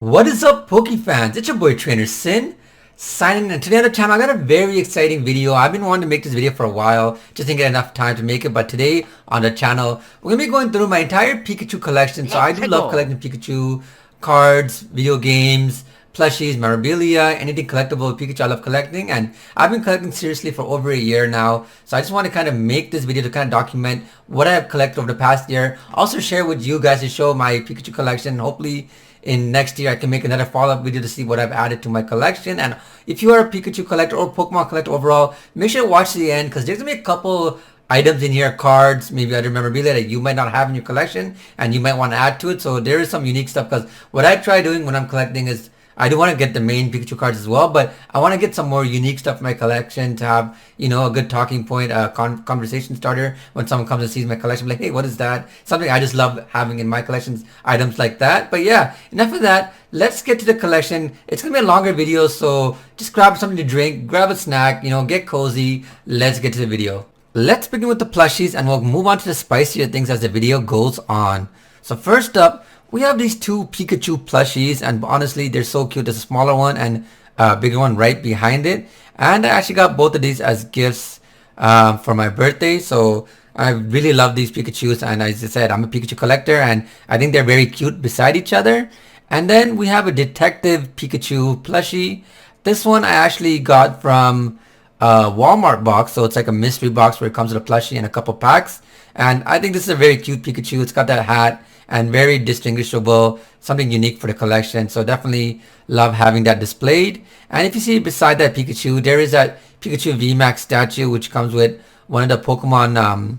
What is up, Poke fans? It's your boy Trainer Sin signing in. And today on the channel, I got a very exciting video. I've been wanting to make this video for a while, just didn't get enough time to make it. But today on the channel, we're gonna be going through my entire Pikachu collection. So I do love collecting Pikachu cards, video games, plushies, memorabilia, anything collectible with Pikachu I love collecting, and I've been collecting seriously for over a year now. So I just want to kind of make this video to kind of document what I have collected over the past year. Also share with you guys to show my Pikachu collection. Hopefully in next year I can make another follow-up video to see what I've added to my collection. And if you are a Pikachu collector or Pokemon collector overall, make sure to watch to the end, because there's gonna be a couple items in here, cards, maybe other memorabilia that you might not have in your collection and you might want to add to it. So there is some unique stuff, because what I try doing when I'm collecting is I do want to get the main Pikachu cards as well, but I want to get some more unique stuff in my collection to have, you know, a good talking point, a conversation starter when someone comes and sees my collection. Like, hey, what is that? Something I just love having in my collections, items like that. But yeah, enough of that. Let's get to the collection. It's going to be a longer video, so just grab something to drink, grab a snack, you know, get cozy. Let's get to the video. Let's begin with the plushies, and we'll move on to the spicier things as the video goes on. So first up, we have these two Pikachu plushies, and honestly, they're so cute. There's a smaller one and a bigger one right behind it. And I actually got both of these as gifts for my birthday. So I really love these Pikachus, and as I said, I'm a Pikachu collector, and I think they're very cute beside each other. And then we have a Detective Pikachu plushie. This one I actually got from a Walmart box, so it's like a mystery box where it comes with a plushie and a couple packs. And I think this is a very cute Pikachu. It's got that hat and very distinguishable, something unique for the collection. So definitely love having that displayed. And if you see beside that Pikachu, there is that Pikachu VMAX statue, which comes with one of the Pokemon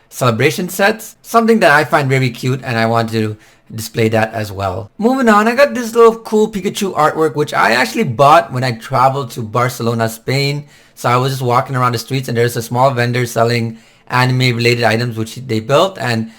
celebration sets. Something that I find very cute, and I want to display that as well. Moving on, I got this little cool Pikachu artwork, which I actually bought when I traveled to Barcelona, Spain. So I was just walking around the streets, and there's a small vendor selling anime related items which they built, and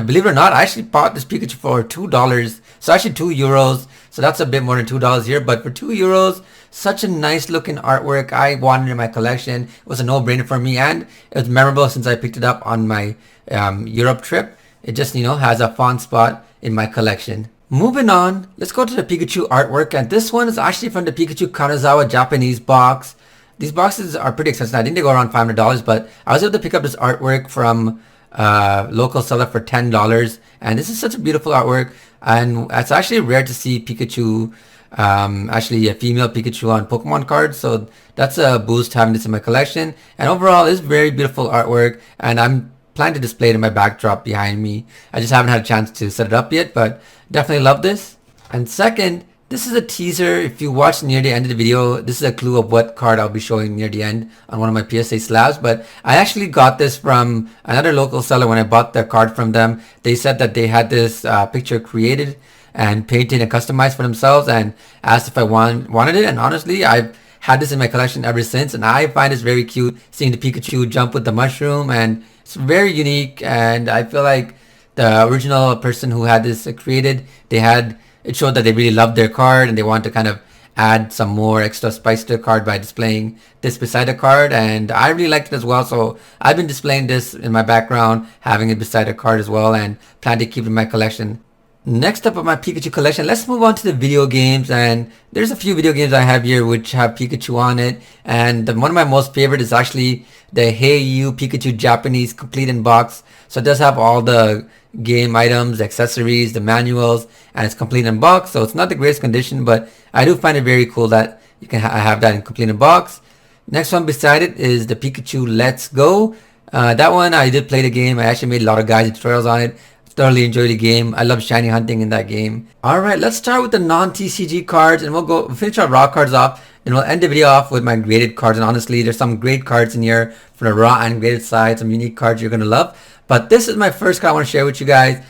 believe it or not, I actually bought this Pikachu for $2. So actually €2. So that's a bit more than $2 here. But for €2, such a nice looking artwork. I wanted it in my collection. It was a no-brainer for me. And it was memorable since I picked it up on my Europe trip. It just, you know, has a fun spot in my collection. Moving on, let's go to the Pikachu artwork. And this one is actually from the Pikachu Kanazawa Japanese box. These boxes are pretty expensive. I think they go around $500. But I was able to pick up this artwork from local seller for $10, and this is such a beautiful artwork, and it's actually rare to see Pikachu, actually a female Pikachu on Pokemon cards, so that's a boost having this in my collection. And overall, it's very beautiful artwork, and I'm planning to display it in my backdrop behind me. I just haven't had a chance to set it up yet, but definitely love this. And second, this is a teaser. If you watch near the end of the video, this is a clue of what card I'll be showing near the end on one of my PSA slabs. But I actually got this from another local seller when I bought the card from them. They said that they had this picture created and painted and customized for themselves, and asked if I wanted it. And honestly, I've had this in my collection ever since, and I find this very cute, seeing the Pikachu jump with the mushroom, and it's very unique. And I feel like the original person who had this created, it showed that they really loved their card, and they want to kind of add some more extra spice to the card by displaying this beside the card. And I really liked it as well, so I've been displaying this in my background, having it beside the card as well, and plan to keep it in my collection. Next up on my Pikachu collection, let's move on to the video games. And there's a few video games I have here which have Pikachu on it, and one of my most favorite is actually the Hey You Pikachu Japanese complete in box. So it does have all the game items, accessories, the manuals, and it's complete in box. So it's not the greatest condition, but I do find it very cool that you can have that in complete in box. Next one beside it is the Pikachu Let's Go. That one I did play the game. I actually made a lot of guides and tutorials on it. Thoroughly enjoyed the game. I love shiny hunting in that game. Alright, let's start with the non-TCG cards, and we'll finish our raw cards off, and we'll end the video off with my graded cards. And honestly, there's some great cards in here from the raw and graded side, some unique cards you're gonna love. But this is my first card I want to share with you guys.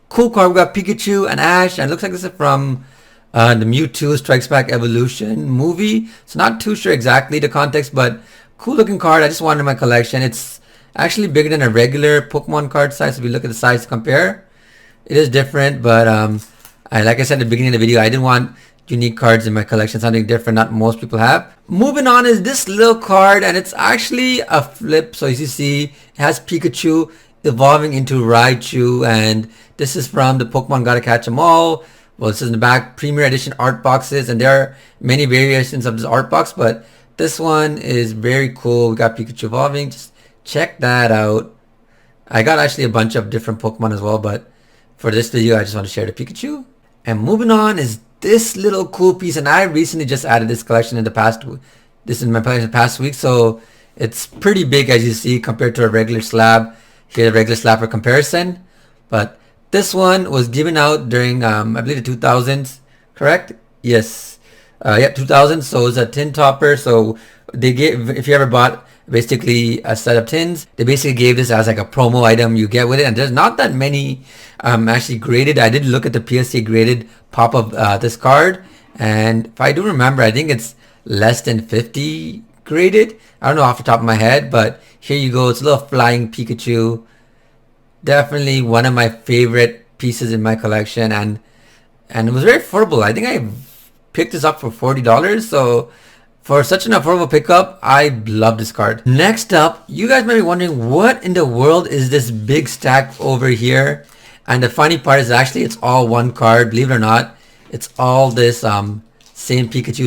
Cool card. We got Pikachu and Ash, and it looks like this is from the Mewtwo Strikes Back Evolution movie. So not too sure exactly the context, but cool looking card. I just wanted in my collection. It's actually bigger than a regular Pokemon card size. If you look at the size to compare, it is different, but like I said at the beginning of the video, I didn't want unique cards in my collection, something different not most people have. Moving on is this little card, and it's actually a flip. So as you see, it has Pikachu evolving into Raichu, and this is from the Pokemon Gotta Catch 'Em All Well, this is in the back, Premier Edition art boxes, and there are many variations of this art box, but this one is very cool. We got Pikachu evolving. Just check that out. I got actually a bunch of different Pokemon as well, but for this video, I just want to share the Pikachu. And moving on is this little cool piece, and I recently just added this collection in the past. This is my collection in the past week, so it's pretty big as you see compared to a regular slab. Here's a regular slab for comparison, but this one was given out during I believe the 2000s, correct? Yes, yeah, 2000s. So it's a tin topper. So they gave, if you ever bought basically a set of tins, they basically gave this as like a promo item you get with it, and there's not that many actually graded. I did look at the PSA graded pop of this card, and if I do remember, I think it's less than 50 graded. I don't know off the top of my head, but here you go. It's a little flying Pikachu. Definitely one of my favorite pieces in my collection, and it was very affordable. I think I picked this up for $40, so for such an affordable pickup, I love this card. Next up, you guys might be wondering, what in the world is this big stack over here? And the funny part is actually it's all one card, believe it or not. It's all this same Pikachu,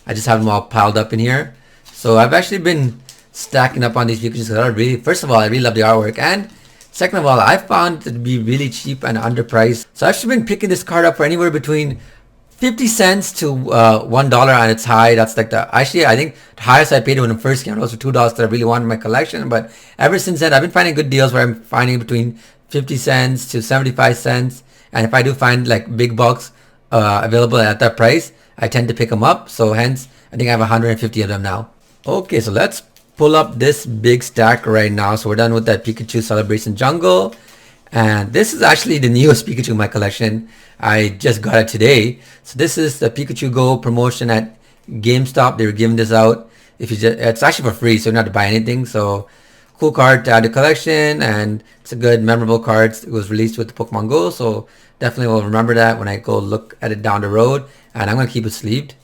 I just have them all piled up in here. So I've actually been stacking up on these Pikachus because I really, first of all, I really love the artwork, and second of all, I found it to be really cheap and underpriced. So I've actually been picking this card up for anywhere between 50 cents to $1 on its high. That's like actually I think the highest I paid when it first came out was for $2 that I really wanted in my collection. But ever since then, I've been finding good deals where I'm finding between 50 cents to 75 cents. And if I do find like big bulks available at that price, I tend to pick them up. So hence, I think I have 150 of them now. Okay, so let's pull up this big stack right now. So we're done with that Pikachu Celebration Jungle. And this is actually the newest Pikachu in my collection. I just got it today. So this is the Pikachu Go promotion at GameStop. They were giving this out. If you it's actually for free, so you don't have to buy anything. So cool card to add to the collection, and it's a good memorable card. It was released with the Pokemon Go, so definitely will remember that when I go look at it down the road. And I'm gonna keep it sleeved.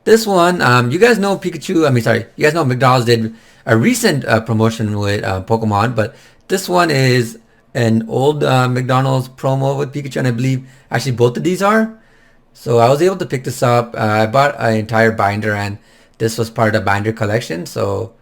This one, you guys know Pikachu. You guys know McDonald's did a recent promotion with Pokemon, but this one is an old McDonald's promo with Pikachu, and I believe actually both of these are. So I was able to pick this up. I bought an entire binder, and this was part of the binder collection. So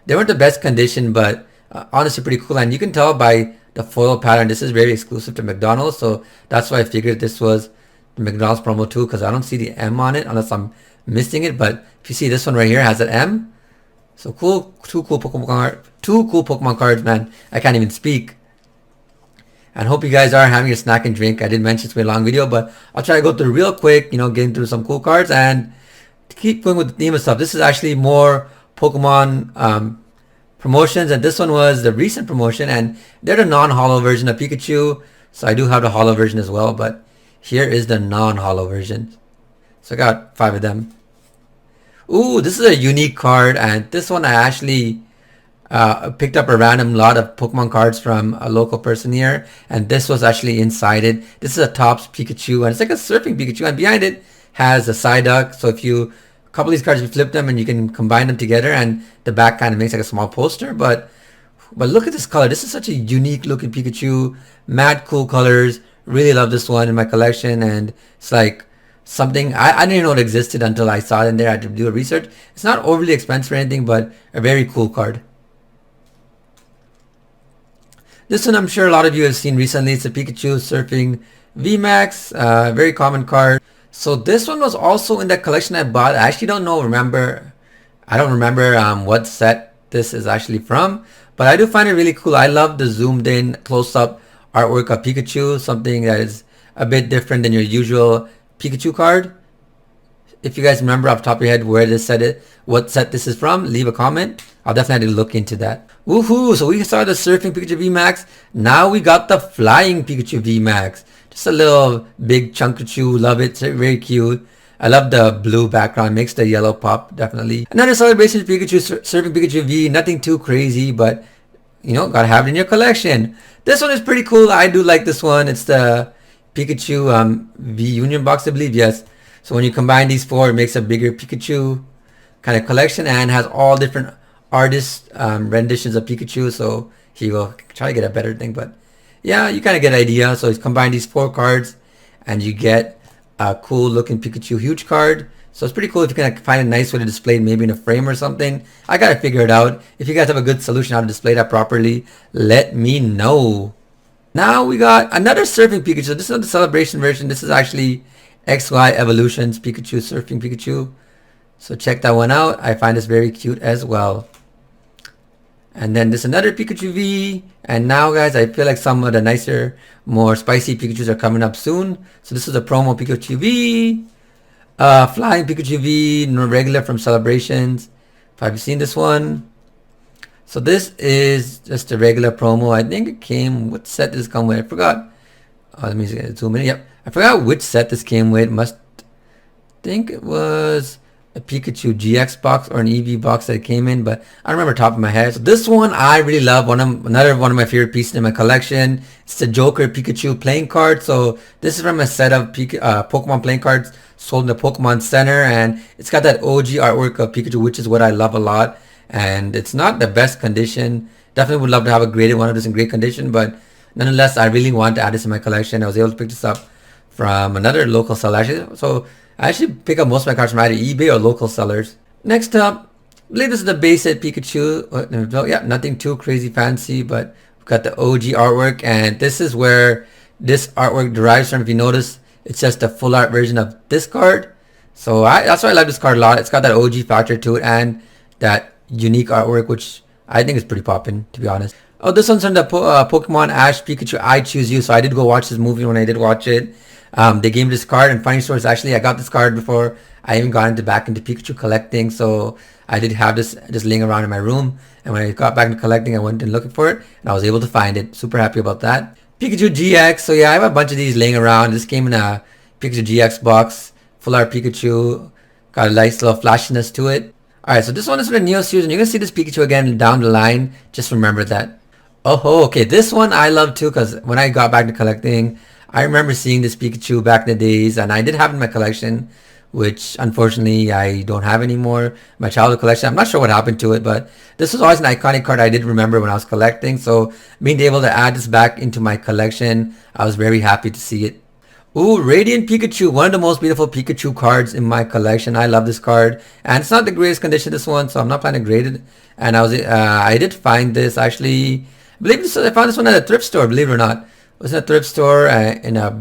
they weren't the best condition, but honestly pretty cool. And you can tell by the foil pattern, this is very exclusive to McDonald's. So that's why I figured this was the McDonald's promo too, because I don't see the M on it unless I'm missing it. But if you see this one right here has an M. So cool, two cool Pokemon cards, man. I can't even speak. And hope you guys are having a snack and drink. I did mention it's been a long video, but I'll try to go through real quick, getting through some cool cards and keep going with the theme of stuff. This is actually more Pokemon promotions, and this one was the recent promotion, and they're the non-holo version of Pikachu. So I do have the holo version as well, but here is the non-holo version. So I got 5 of them. Ooh, this is a unique card, and this one I actually picked up a random lot of Pokemon cards from a local person here, and this was actually inside it. This is a Topps Pikachu, and it's like a surfing Pikachu, and behind it has a Psyduck. So if you, a couple of these cards, you flip them and you can combine them together, and the back kind of makes like a small poster. But look at this color. This is such a unique looking Pikachu. Mad cool colors. Really love this one in my collection, and it's like something I didn't even know it existed until I saw it in there. I had to do a research. It's not overly expensive or anything, but a very cool card. This one I'm sure a lot of you have seen recently. It's a Pikachu Surfing VMAX, very common card. So this one was also in that collection I bought. I actually don't remember what set this is actually from, but I do find it really cool. I love the zoomed in close-up artwork of Pikachu, something that is a bit different than your usual Pikachu card. If you guys remember off the top of your head what set this is from, leave a comment. I'll definitely look into that. Woohoo! So we saw the Surfing Pikachu VMAX. Now we got the Flying Pikachu VMAX. Just a little big Chunkachu. Love it. It's very cute. I love the blue background. Makes the yellow pop, definitely. Another Celebration Pikachu, Surfing Pikachu V. Nothing too crazy, but gotta have it in your collection. This one is pretty cool. I do like this one. It's the Pikachu V Union box, I believe. Yes. So when you combine these 4, it makes a bigger Pikachu kind of collection, and has all different artist renditions of Pikachu. So here you go. Try to get a better thing, but yeah, you kind of get an idea. So it's combine these 4 cards and you get a cool looking Pikachu huge card. So it's pretty cool if you can like, find a nice way to display it, maybe in a frame or something. I gotta figure it out. If you guys have a good solution how to display that properly, let me know. Now we got another surfing Pikachu. This is not the celebration version. This is actually XY Evolutions Pikachu, surfing Pikachu. So check that one out. I find this very cute as well. And then there's another Pikachu V. And now guys, I feel like some of the nicer, more spicy Pikachus are coming up soon. So this is a promo Pikachu V. Flying Pikachu V, regular from Celebrations. Have you seen this one? So this is just a regular promo. I think it came, what set does it come with? I forgot. Let me zoom in. Yep. I forgot which set this came with. Must think it was a Pikachu GX box or an EV box that it came in, but I don't remember top of my head. So this one I really love. Another one of my favorite pieces in my collection. It's the Joker Pikachu playing card. So this is from a set of Pokemon playing cards sold in the Pokemon Center, and it's got that OG artwork of Pikachu, which is what I love a lot. And it's not the best condition. Definitely would love to have a graded one of this in great condition, but nonetheless, I really want to add this in my collection. I was able to pick this up from another local seller. So I actually pick up most of my cards from either eBay or local sellers. Next up, I believe this is the basic Pikachu. Yeah, nothing too crazy fancy, but we've got the OG artwork, and this is where this artwork derives from. If you notice, it's just a full art version of this card. So that's why I like this card a lot. It's got that OG factor to it and that unique artwork, which I think is pretty poppin', to be honest. Oh, this one's from the Pokemon Ash Pikachu I Choose You. So I did go watch this movie. When I did watch it, they gave me this card, and funny story is actually I got this card before I even got back into Pikachu collecting. So I did have this just laying around in my room, and when I got back into collecting, I went and looking for it, and I was able to find it. Super happy about that. Pikachu GX. So yeah, I have a bunch of these laying around. This came in a Pikachu GX box, full art Pikachu, got a nice little flashiness to it. Alright, so this one is for the Neo series, and you're gonna see this Pikachu again down the line. Just remember that. Oh, okay, this one I love too, because when I got back to collecting, I remember seeing this Pikachu back in the days, and I did have it in my collection, which unfortunately I don't have anymore. My childhood collection, I'm not sure what happened to it, but this was always an iconic card I did remember when I was collecting. So being able to add this back into my collection, I was very happy to see it. Ooh, Radiant Pikachu, one of the most beautiful Pikachu cards in my collection. I love this card, and it's not the greatest condition, this one, so I'm not planning to grade it. And I did find this actually. I found this one at a thrift store, believe it or not. It was in a thrift store in a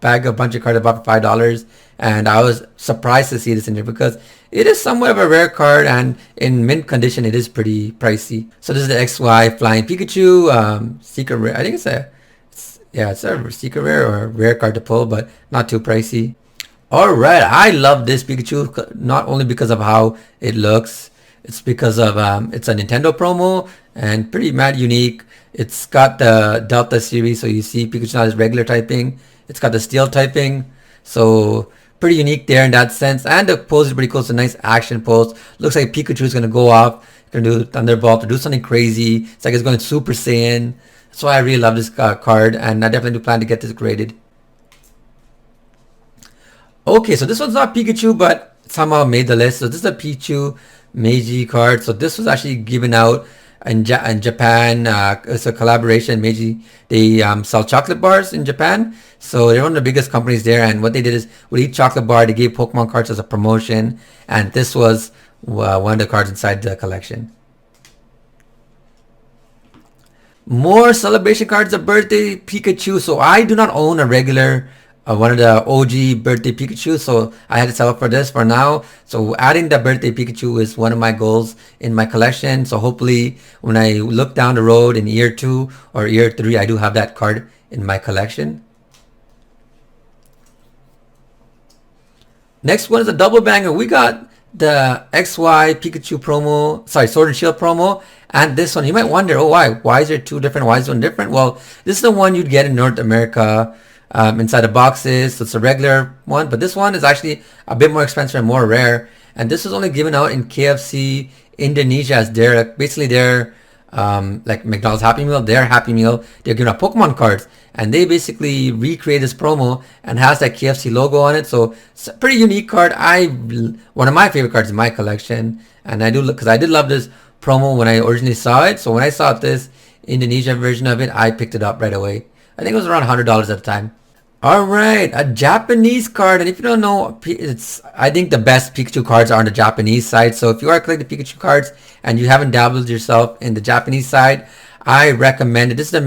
bag of bunch of cards I bought for $5, and I was surprised to see this in here because it is somewhat of a rare card, and in mint condition it is pretty pricey. So this is the XY Flying Pikachu, secret rare. I think it's a secret rare or a rare card to pull, but not too pricey. Alright, I love this Pikachu, not only because of how it looks, it's because of it's a Nintendo promo and pretty mad unique. It's got the Delta series, so you see Pikachu not his regular typing. It's got the steel typing, so pretty unique there in that sense. And the pose is pretty cool. It's a nice action pose. Looks like Pikachu is gonna go off, gonna do Thunderbolt or do something crazy. It's like it's going Super Saiyan. That's why I really love this card, and I definitely do plan to get this graded. Okay, so this one's not Pikachu, but somehow made the list. So this is a Pichu Meiji card. So this was actually given out in Japan. It's a collaboration. Meiji, they sell chocolate bars in Japan. So they're one of the biggest companies there. And what they did is with each chocolate bar, they gave Pokemon cards as a promotion. And this was one of the cards inside the collection. More celebration cards of birthday Pikachu. So I do not own a regular one of the OG birthday Pikachu, so I had to sell it for this for now. So adding the birthday Pikachu is one of my goals in my collection. So hopefully when I look down the road in year 2 or year 3, I do have that card in my collection. Next one is a double banger. We got the XY Pikachu promo, Sword and Shield promo, and this one. You might wonder, oh, why is there two different? Why is one different? Well, this is the one you'd get in North America inside the boxes. So it's a regular one, but this one is actually a bit more expensive and more rare. And this was only given out in KFC Indonesia as basically their like McDonald's Happy Meal, their Happy Meal. They're giving out Pokemon cards, and they basically recreate this promo and has that KFC logo on it. So it's a pretty unique card. One of my favorite cards in my collection, and I do look because I did love this promo when I originally saw it. So when I saw this Indonesia version of it, I picked it up right away. I think it was around $100 at the time. Alright, a Japanese card, and if you don't know, I think the best Pikachu cards are on the Japanese side. So if you are collecting Pikachu cards and you haven't dabbled yourself in the Japanese side, I recommend it. This is the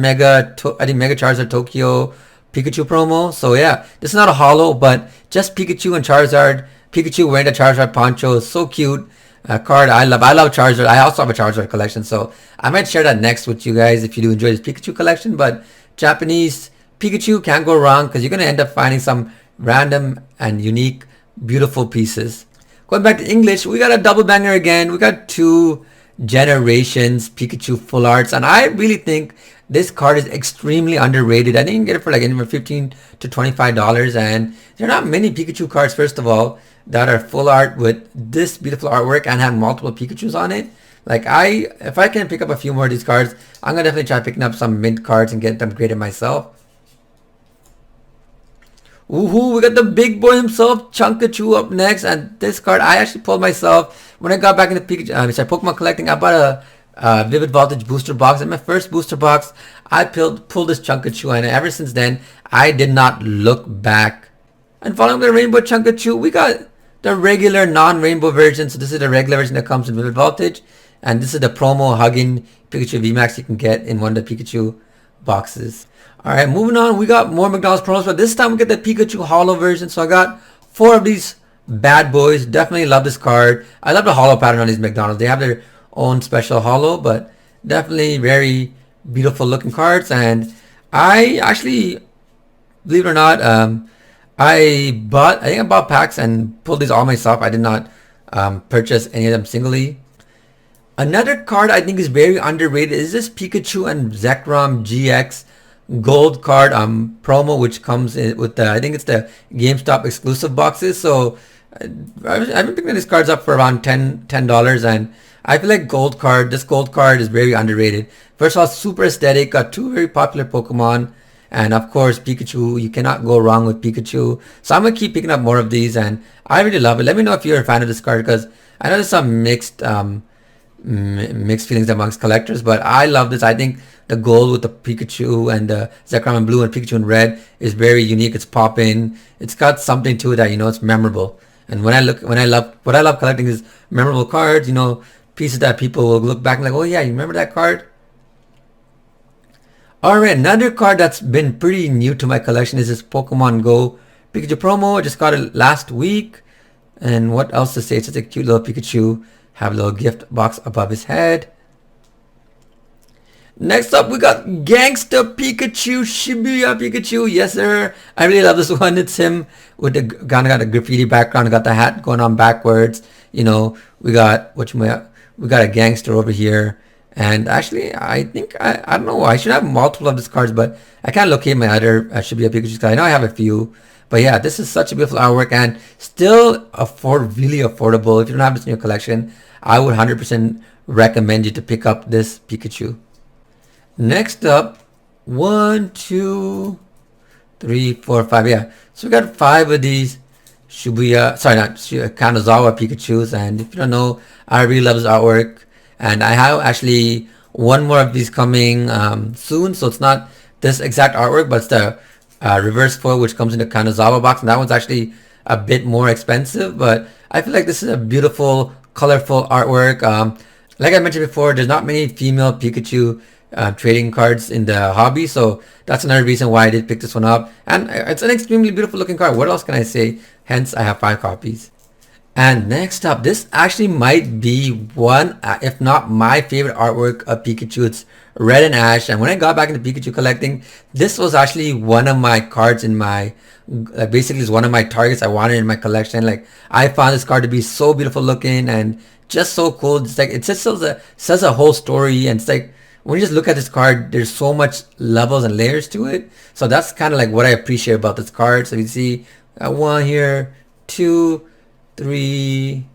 I think Mega Charizard Tokyo Pikachu promo. So yeah, this is not a holo, but just Pikachu and Charizard. Pikachu wearing the Charizard poncho is so cute. Card I love. I love Charizard. I also have a Charizard collection, so I might share that next with you guys if you do enjoy this Pikachu collection. But Japanese Pikachu can't go wrong because you're going to end up finding some random and unique, beautiful pieces. Going back to English, we got a double banger again. We got 2 generations Pikachu full arts, and I really think this card is extremely underrated. I think you can get it for like anywhere $15 to $25, and there are not many Pikachu cards, first of all, that are full art with this beautiful artwork and have multiple Pikachus on it. Like if I can pick up a few more of these cards, I'm gonna definitely try picking up some mint cards and get them graded myself. Woohoo, we got the big boy himself, Chunkachu, up next. And this card I actually pulled myself when I got back into Pokemon collecting. I bought a Vivid Voltage booster box. In my first booster box, I pulled this Chunkachu, and ever since then, I did not look back. And following the Rainbow Chunkachu, we got the regular non-rainbow version. So this is the regular version that comes in Vivid Voltage. And this is the promo Hugging Pikachu VMAX you can get in one of the Pikachu boxes. Alright, moving on, we got more McDonald's promos, but this time we get the Pikachu holo version. So I got 4 of these bad boys. Definitely love this card. I love the holo pattern on these McDonald's. They have their own special holo, but definitely very beautiful looking cards. And I actually, believe it or not, I think I bought packs and pulled these all myself. I did not purchase any of them singly. Another card I think is very underrated is this Pikachu and Zekrom GX gold card promo, which comes in with the, I think it's the GameStop exclusive boxes. So I've been picking these cards up for around $10, and I feel like this gold card is very underrated. First of all, super aesthetic, got 2 very popular Pokemon, and of course Pikachu. You cannot go wrong with Pikachu. So I'm gonna keep picking up more of these, and I really love it. Let me know if you're a fan of this card, because I know there's some mixed feelings amongst collectors, but I love this. I think the gold with the Pikachu and the Zekrom in blue and Pikachu in red is very unique. It's popping. It's got something to it that, it's memorable. And what I love collecting is memorable cards, pieces that people will look back and like, oh yeah, you remember that card? Alright, another card that's been pretty new to my collection is this Pokemon Go Pikachu promo. I just got it last week. And what else to say? It's just a cute little Pikachu. Have a little gift box above his head. Next up, we got Gangsta Pikachu, Shibuya Pikachu. Yes, sir. I really love this one. It's him with the kind of got a graffiti background. Got the hat going on backwards. We got we got a gangster over here. And actually, I think I don't know. I should have multiple of these cards, but I can't locate my other Shibuya Pikachu because I know I have a few. But yeah, this is such a beautiful artwork and still really affordable. If you don't have this in your collection, I would 100% recommend you to pick up this Pikachu. Next up, 1, 2, 3, 4, 5. Yeah, so we got 5 of these Kanazawa Pikachus. And if you don't know, I really love this artwork. And I have actually one more of these coming soon. So it's not this exact artwork, but it's the reverse foil, which comes in the Kanazawa box. And that one's actually a bit more expensive. But I feel like this is a beautiful, colorful artwork. Like I mentioned before, there's not many female Pikachu trading cards in the hobby, so that's another reason why I did pick this one up. And it's an extremely beautiful looking card. What else can I say? Hence, I have 5 copies. And next up, this actually might be one, if not my favorite artwork of Pikachu. It's Red and Ash. And when I got back into Pikachu collecting, this was actually one of my cards in my, basically it's one of my targets I wanted in my collection. Like, I found this card to be so beautiful looking and just so cool. It's like, it just says a whole story, and it's like, when you just look at this card, there's so much levels and layers to it. So that's kind of like what I appreciate about this card. So you see, got 1 here, 2, 3,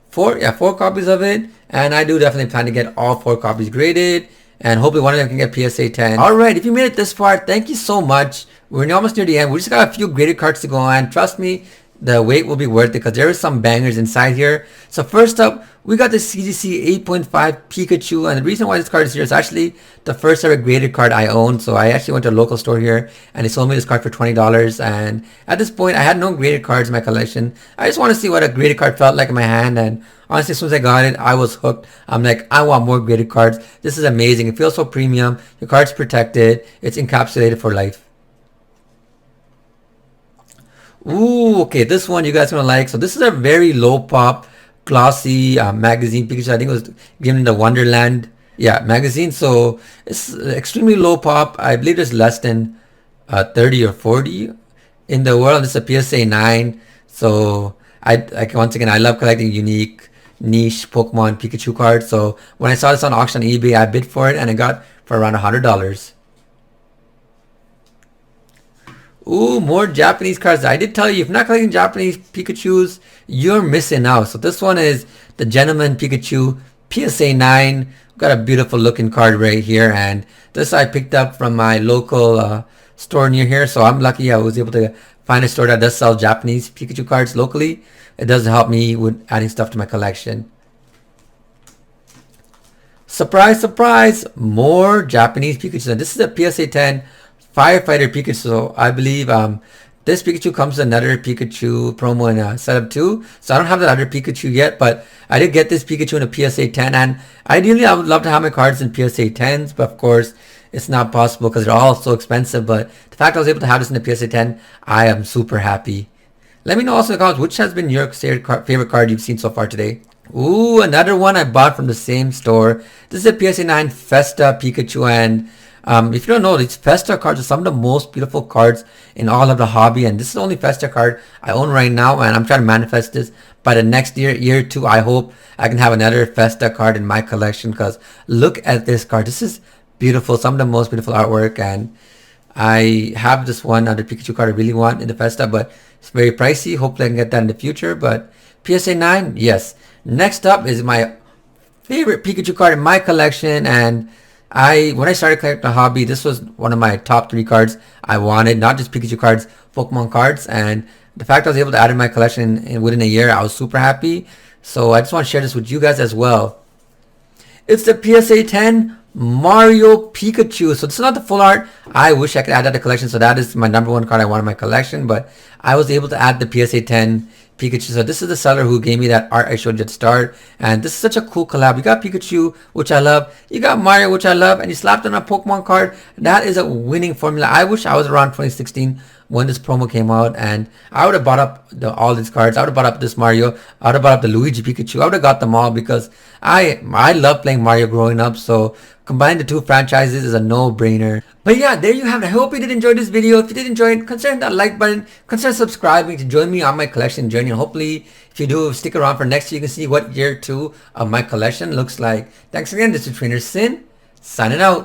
4. Yeah, 4 copies of it. And I do definitely plan to get all 4 copies graded. And hopefully one of them can get PSA 10. Alright, if you made it this far, thank you so much. We're almost near the end. We just got a few graded cards to go on. Trust me, the wait will be worth it because there are some bangers inside here. So first up, we got the CGC 8.5 Pikachu, and the reason why this card is here is actually the first ever graded card I own. So I actually went to a local store here and they sold me this card for $20, and at this point I had no graded cards in my collection. I just want to see what a graded card felt like in my hand, and honestly as soon as I got it I was hooked. I'm like, I want more graded cards. This is amazing. It feels so premium. Your card's protected. It's encapsulated for life. Ooh, okay, this one you guys are gonna like. So this is a very low pop, glossy magazine Pikachu. I think it was given in the Wonderland, yeah, magazine. So it's extremely low pop. I believe there's less than 30 or 40 in the world. This is a PSA 9. So once again, I love collecting unique, niche Pokemon Pikachu cards. So when I saw this on auction on eBay, I bid for it and I got for around $100. Ooh, more Japanese cards. I did tell you, if you're not collecting Japanese Pikachus, you're missing out. So this one is the Gentleman Pikachu PSA 9. Got a beautiful looking card right here, and this I picked up from my local store near here. So I'm lucky I was able to find a store that does sell Japanese Pikachu cards locally. It does help me with adding stuff to my collection. Surprise, surprise, more Japanese Pikachu. And this is a PSA 10 Firefighter Pikachu. So I believe this Pikachu comes with another Pikachu promo in setup 2. So I don't have that other Pikachu yet, but I did get this Pikachu in a PSA 10, and ideally I would love to have my cards in PSA 10s, but of course it's not possible because they're all so expensive. But the fact I was able to have this in a PSA 10, I am super happy. Let me know also in the comments which has been your favorite card you've seen so far today. Ooh, another one I bought from the same store. This is a PSA 9 Festa Pikachu, and if you don't know, these Festa cards are some of the most beautiful cards in all of the hobby, and this is the only Festa card I own right now, and I'm trying to manifest this by the next year or two. I hope I can have another Festa card in my collection, because look at this card. This is beautiful, some of the most beautiful artwork, and I have this one other Pikachu card I really want in the Festa, but it's very pricey. Hopefully I can get that in the future, but PSA 9, yes. Next up is my favorite Pikachu card in my collection, and when I started collecting the hobby, this was one of my top 3 cards I wanted. Not just Pikachu cards, Pokemon cards, and the fact I was able to add in my collection within a year, I was super happy. So I just want to share this with you guys as well. It's the PSA 10 Mario Pikachu. So this is not the full art. I wish I could add that to the collection. So that is my #1 card I want in my collection, but I was able to add the PSA 10 Pikachu. So this is the seller who gave me that art I showed you at the start, and this is such a cool collab. You got Pikachu, which I love, you got Mario, which I love, and you slapped on a Pokemon card. That is a winning formula. I wish I was around 2016 when this promo came out, and I would have bought up all these cards. I would have bought up this Mario, I would have bought up the Luigi Pikachu. I would have got them all because I love playing Mario growing up. So combining the two franchises is a no-brainer. But yeah, there you have it. I hope you did enjoy this video. If you did enjoy it, consider that like button, consider subscribing to join me on my collection journey, and hopefully if you do, stick around for next year. You can see what year 2 of my collection looks like. Thanks again. This is Trainer Sin, signing out.